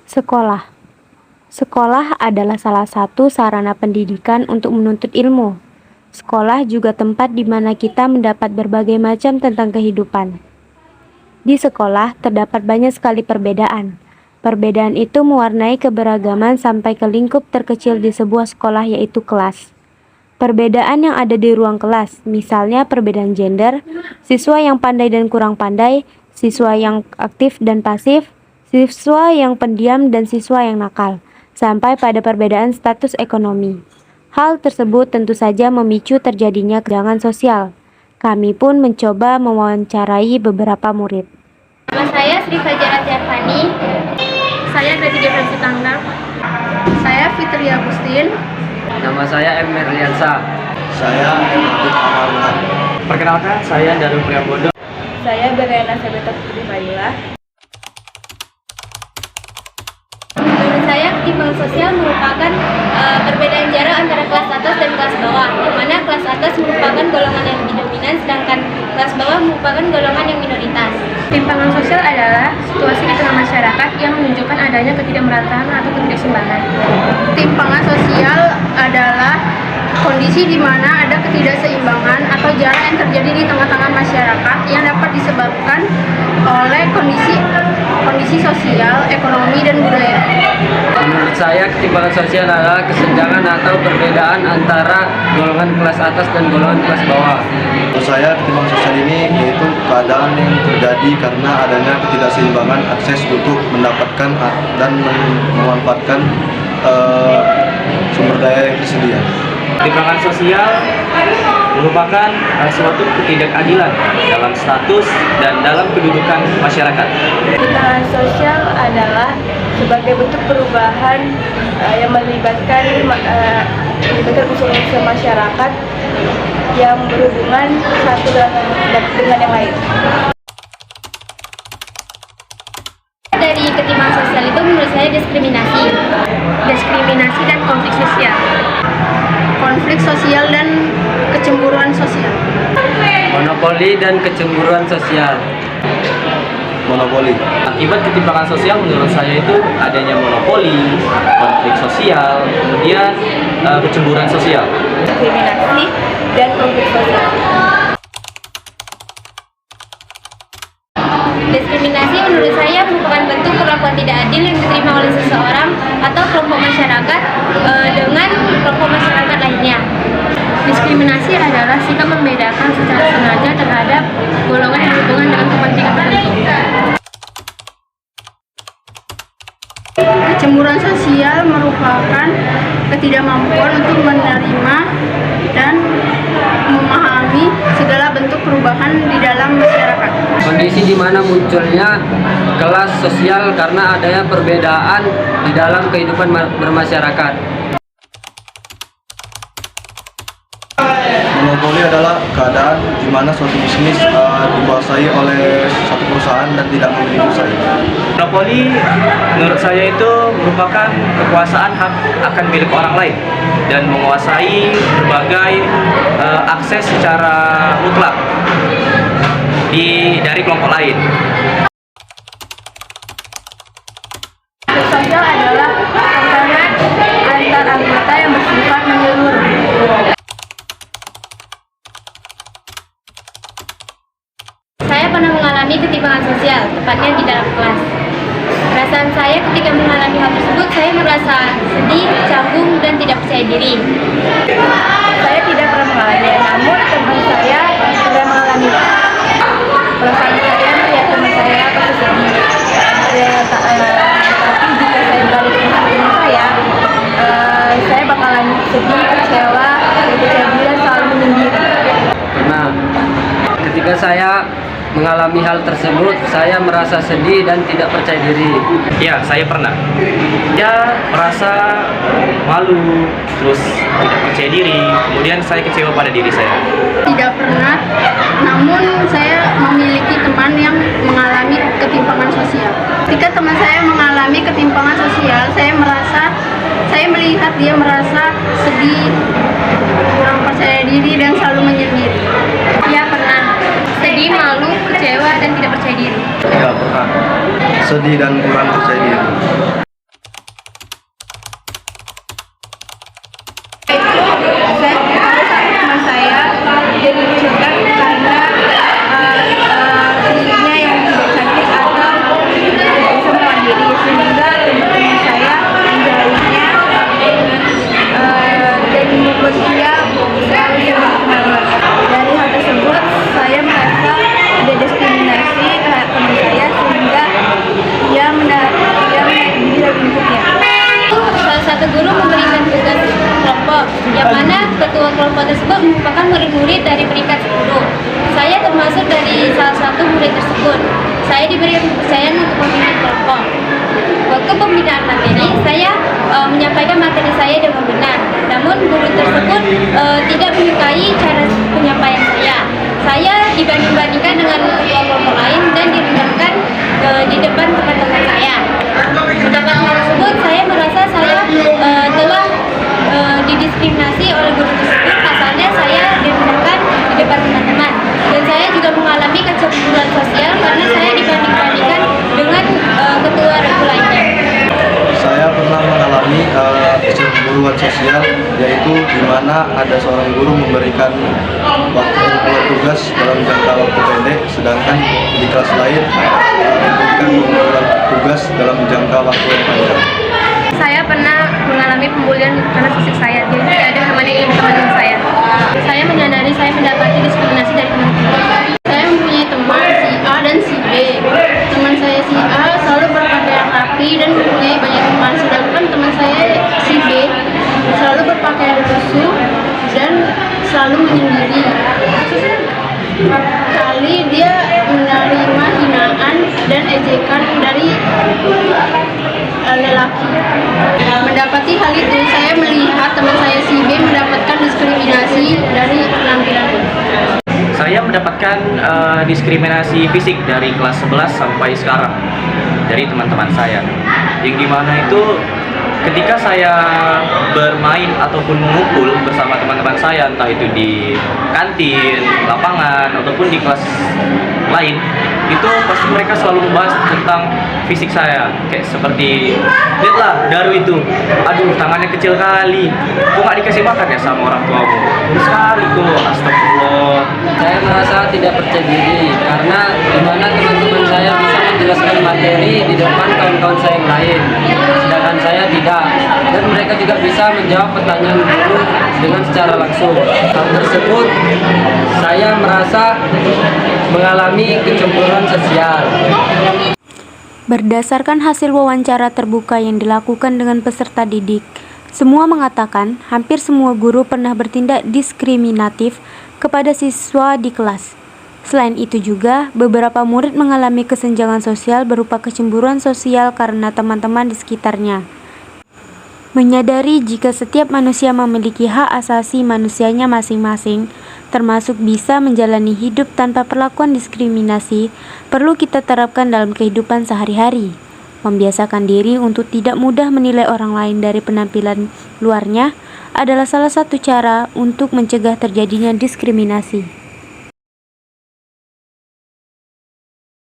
Sekolah. Sekolah adalah salah satu sarana pendidikan untuk menuntut ilmu. Sekolah juga tempat di mana kita mendapat berbagai macam tentang kehidupan. Di sekolah terdapat banyak sekali perbedaan. Perbedaan itu mewarnai keberagaman sampai ke lingkup terkecil di sebuah sekolah, yaitu kelas. Perbedaan yang ada di ruang kelas, misalnya perbedaan gender, siswa yang pandai dan kurang pandai, siswa yang aktif dan pasif, siswa yang pendiam dan siswa yang nakal, sampai pada perbedaan status ekonomi. Hal tersebut tentu saja memicu terjadinya kesenjangan sosial. Kami pun mencoba mewawancarai beberapa murid. Nama saya Sri Fajar Tiarfani. Saya dari Diferensi Tanggal. Saya Fitri Agustin. Nama saya M. Merliansa. Saya M. Abid Amarullah. Perkenalkan, saya Darul Priambodo. Saya Berena Sabeta Putri Fadilah. Menurut saya, ketimpangan sosial merupakan perbedaan jarak antara kelas atas dan kelas bawah, di mana kelas atas merupakan golongan yang lebih dominan, sedangkan kelas bawah merupakan golongan yang minoritas. Ketimpangan sosial adalah situasi di tengah masyarakat yang menunjukkan adanya ketidakmerataan atau ketidakseimbangan. Ketimpangan sosial adalah kondisi di mana ada ketidakseimbangan atau jarak yang terjadi di tengah-tengah masyarakat yang dapat disebabkan oleh kondisi sosial, ekonomi, dan budaya. Menurut saya, ketimpangan sosial adalah kesenjangan atau perbedaan antara golongan kelas atas dan golongan kelas bawah. Menurut saya, ketimpangan sosial ini yaitu keadaan yang terjadi karena adanya ketidakseimbangan akses untuk mendapatkan dan memanfaatkan sumber daya yang tersedia. Ketimpangan sosial merupakan suatu ketidakadilan dalam status dan dalam kedudukan masyarakat. Ketimpangan sosial adalah sebagai bentuk perubahan yang melibatkan unsur-unsur masyarakat yang berhubungan satu dengan yang lain. Dari ketimpangan sosial itu menurut saya diskriminasi dan konflik sosial. Konflik sosial dan kecemburuan sosial. Monopoli dan kecemburuan sosial. Monopoli. Akibat ketimpangan sosial menurut saya itu adanya monopoli, konflik sosial, kemudian kecemburuan sosial. Diskriminasi dan konflik sosial. Diskriminasi menurut saya merupakan bentuk perlakuan tidak adil yang diterima oleh seseorang atau kelompok masyarakat dengan kelompok masyarakat lainnya. Diskriminasi adalah sikap membedakan secara sengaja terhadap golongan yang berhubungan dengan kepentingan tertentu. Kecemburuan sosial merupakan ketidakmampuan untuk menerima dan memahami segala bentuk perubahan di dalam masyarakat. Kondisi di mana munculnya kelas sosial karena adanya perbedaan di dalam kehidupan bermasyarakat. Monopoli adalah keadaan di mana suatu bisnis dikuasai oleh satu perusahaan dan tidak memiliki perusahaan. Monopoli menurut saya itu merupakan kekuasaan hak akan milik orang lain dan menguasai berbagai akses secara mutlak dari kelompok lain. Sosial adalah hubungan antar anggota yang bersifat menyeluruh. Saya pernah mengalami ketimpangan sosial, tepatnya di dalam kelas. Perasaan saya ketika mengalami hal tersebut, saya merasa sedih, canggung, dan tidak percaya diri. Saya tidak pernah mengalami, namun teman saya sudah mengalami. Perasaan saya melihat teman saya pasti sedih. Tapi jika saya berada di posisi teman saya bakalan sedih, kecewa, dan selalu menyendiri. Nah, ketika saya mengalami hal tersebut, saya merasa sedih dan tidak percaya diri. Ya, saya pernah. Ya, merasa malu, terus tidak percaya diri, kemudian saya kecewa pada diri saya. Tidak pernah, namun saya memiliki teman yang mengalami ketimpangan sosial. Ketika teman saya mengalami ketimpangan sosial, saya melihat dia merasa sedih, kurang percaya diri, dan selalu menyendiri. Ya, pernah. Sedih, malu, kecewa, dan tidak percaya diri. Ya, pernah. Sedih dan kurang percaya diri. sehingga teman-teman saya menjauhinya dan membuat dia selalu mengenal. Dari hal tersebut saya merasa ada diskriminasi terhadap teman saya sehingga dia menjadi lingkupnya. Salah satu guru memberikan tugas kelompok, yang mana ketua kelompok tersebut merupakan murid-murid dari peringkat 10. Saya termasuk dari salah satu murid tersebut. Saya diberi kepercayaan untuk memimpin kelompok. Waktu pembinaan materi, saya menyampaikan materi saya dengan benar. Namun guru tersebut tidak menyukai cara penyampaian saya. Saya dibanding-bandingkan dengan ketua kelompok lain dan direndahkan di depan teman-teman saya. Mendapat hal tersebut, saya merasa saya telah didiskriminasi oleh guru tersebut. Pasalnya saya direndahkan di depan teman-teman, dan saya juga mengalami kecemburuan sosial karena saya dibanding-bandingkan dengan ketua regu lainnya. Saya pernah mengalami kecemburuan sosial, yaitu di mana ada seorang guru memberikan tugas dalam jangka waktu pendek, sedangkan di kelas lain memberikan tugas dalam jangka waktu yang panjang. Saya pernah mengalami pembulian karena fisik saya, jadi tidak ada teman yang teman saya. Saya menyadari saya mendapati diskriminasi dari teman-teman. Saya mempunyai teman si A dan si B. Teman saya si A selalu berpakaian rapi dan mempunyai banyak teman, sedangkan teman saya si B selalu berpakaian lusuh dan selalu menyendiri. Kali dia menerima hinaan dan ejekan dari lelaki. Mendapati hal itu, saya melihat teman saya si B mendapatkan diskriminasi dari penampilannya. Saya mendapatkan diskriminasi fisik dari kelas 11 sampai sekarang dari teman-teman saya. Yang dimana itu ketika saya bermain ataupun mengumpul bersama teman-teman saya, entah itu di kantin, lapangan, ataupun di kelas lain, itu pasti mereka selalu membahas tentang fisik saya. Kayak seperti, lihatlah Daru itu, aduh tangannya kecil kali, kok gak dikasih makan ya sama orang tuamu? Sekali kok, astagfirullah. Saya merasa tidak percaya diri karena dimana teman-teman saya bisa menjelaskan materi di depan kawan-kawan saya yang lain, sedangkan saya tidak, dan mereka juga bisa menjawab pertanyaan guru dengan secara langsung. Hal tersebut saya merasa mengalami kecemburuan sosial. Berdasarkan hasil wawancara terbuka yang dilakukan dengan peserta didik, semua mengatakan hampir semua guru pernah bertindak diskriminatif kepada siswa di kelas. Selain itu juga, beberapa murid mengalami kesenjangan sosial berupa kecemburuan sosial karena teman-teman di sekitarnya. Menyadari jika setiap manusia memiliki hak asasi manusianya masing-masing, termasuk bisa menjalani hidup tanpa perlakuan diskriminasi, perlu kita terapkan dalam kehidupan sehari-hari. Membiasakan diri untuk tidak mudah menilai orang lain dari penampilan luarnya adalah salah satu cara untuk mencegah terjadinya diskriminasi.